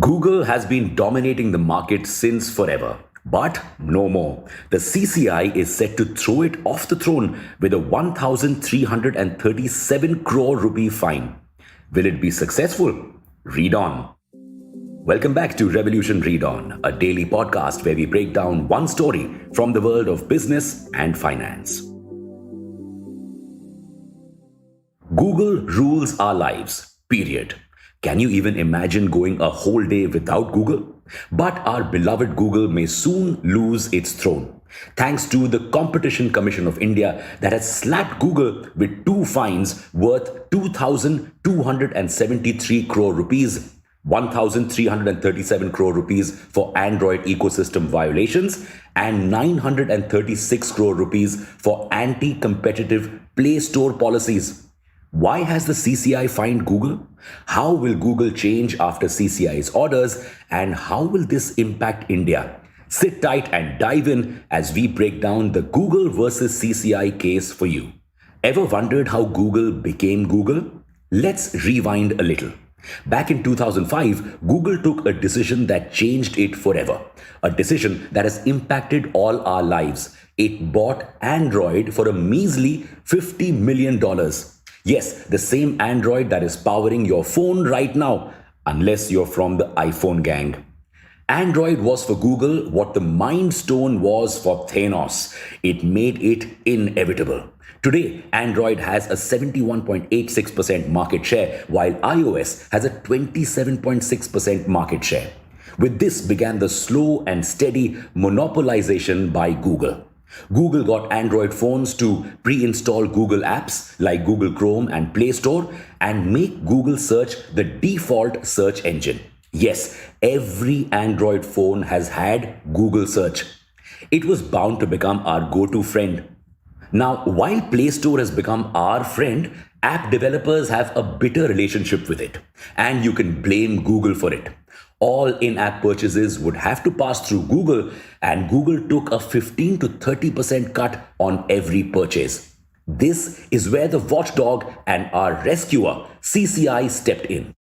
Google has been dominating the market since forever. But no more. The CCI is set to throw it off the throne with a 1,337 crore rupee fine. Will it be successful? Read on. Welcome back to Revolution Read On, a daily podcast where we break down one story from the world of business and finance. Google rules our lives, period. Can you even imagine going a whole day without Google? But our beloved Google may soon lose its throne, thanks to the Competition Commission of India that has slapped Google with two fines worth 2,273 crore rupees, 1,337 crore rupees for Android ecosystem violations, and 936 crore rupees for anti-competitive Play Store policies. Why has the CCI fined Google? How will Google change after CCI's orders? And how will this impact India? Sit tight and dive in as we break down the Google versus CCI case for you. Ever wondered how Google became Google? Let's rewind a little. Back in 2005, Google took a decision that changed it forever. A decision that has impacted all our lives. It bought Android for a measly $50 million. Yes, the same Android that is powering your phone right now, unless you're from the iPhone gang. Android was for Google what the Mind Stone was for Thanos. It made it inevitable. Today, Android has a 71.86% market share, while iOS has a 27.6% market share. With this began the slow and steady monopolization by Google. Google got Android phones to pre-install Google apps like Google Chrome and Play Store and make Google Search the default search engine. Yes, every Android phone has had Google Search. It was bound to become our go-to friend. Now, while Play Store has become our friend, app developers have a bitter relationship with it, and you can blame Google for it. All in-app purchases would have to pass through Google, and Google took a 15 to 30% cut on every purchase. This is where the watchdog and our rescuer, CCI, stepped in.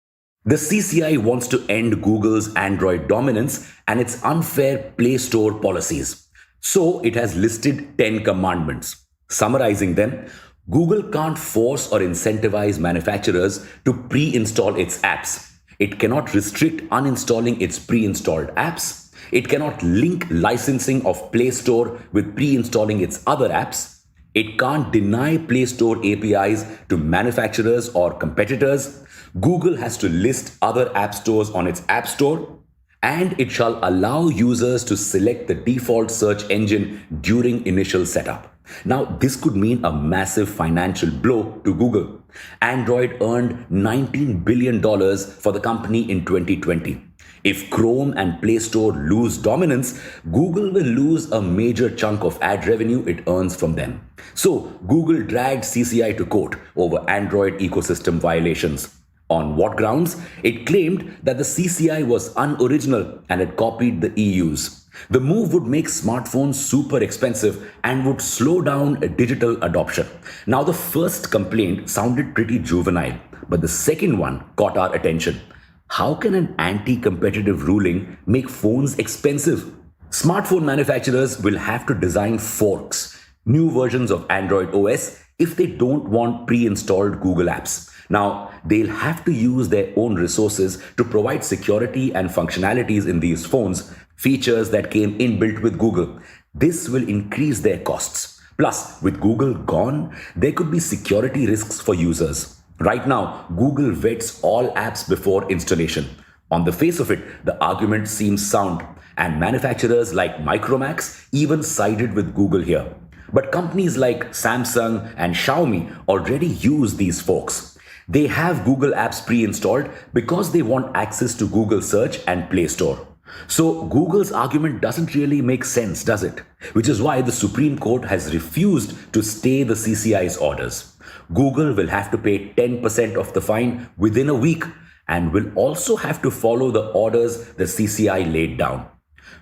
The CCI wants to end Google's Android dominance and its unfair Play Store policies. So it has listed 10 commandments. Summarizing them, Google can't force or incentivize manufacturers to pre-install its apps. It cannot restrict uninstalling its pre-installed apps. It cannot link licensing of Play Store with pre-installing its other apps. It can't deny Play Store APIs to manufacturers or competitors. Google has to list other app stores on its App Store. And it shall allow users to select the default search engine during initial setup. Now, this could mean a massive financial blow to Google. Android earned $19 billion for the company in 2020. If Chrome and Play Store lose dominance, Google will lose a major chunk of ad revenue it earns from them. So, Google dragged CCI to court over Android ecosystem violations. On what grounds? It claimed that the CCI was unoriginal and had copied the EU's. The move would make smartphones super expensive and would slow down digital adoption. Now, the first complaint sounded pretty juvenile, but the second one caught our attention. How can an anti-competitive ruling make phones expensive? Smartphone manufacturers will have to design forks, new versions of Android OS, if they don't want pre-installed Google apps. Now, they'll have to use their own resources to provide security and functionalities in these phones, features that came inbuilt with Google. This will increase their costs. Plus, with Google gone, there could be security risks for users. Right now, Google vets all apps before installation. On the face of it, the argument seems sound, and manufacturers like Micromax even sided with Google here. But companies like Samsung and Xiaomi already use these forks. They have Google apps pre-installed because they want access to Google Search and Play Store. So Google's argument doesn't really make sense, does it? Which is why the Supreme Court has refused to stay the CCI's orders. Google will have to pay 10% of the fine within a week and will also have to follow the orders the CCI laid down.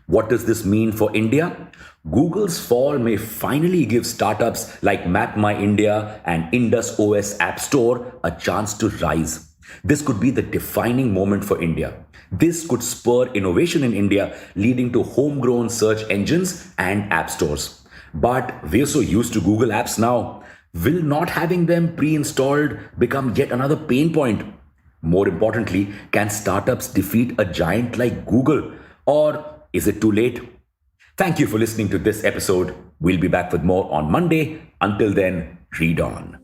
What does this mean for India? Google's fall may finally give startups like Map My India and Indus OS App Store a chance to rise. This could be the defining moment for India. This could spur innovation in India, leading to homegrown search engines and app stores. But we're so used to Google apps now. Will not having them pre installed become yet another pain point? More importantly, can startups defeat a giant like Google? Or is it too late? Thank you for listening to this episode. We'll be back with more on Monday. Until then, read on.